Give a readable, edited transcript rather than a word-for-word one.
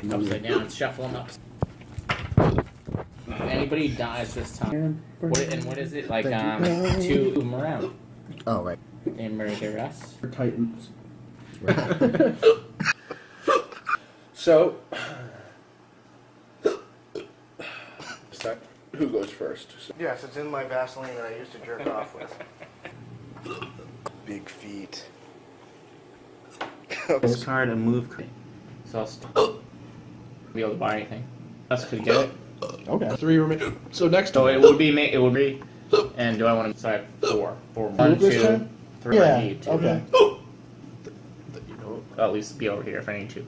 Upside down, shuffle them up. If anybody dies this time, what is it? Like, two move 'em around. Oh, right. They murder us. For Titans. So, who goes first? Yes, it's in my Vaseline that I used to jerk off with. Big feet. Discard a move card. So I'll be able to buy anything. Us could get it. Okay. 3 remain. So next So time. it would be. And do I want to decide 4? 4. 1, this 2, time? 3. I need 2. Okay. I'll at least be over here if I need to.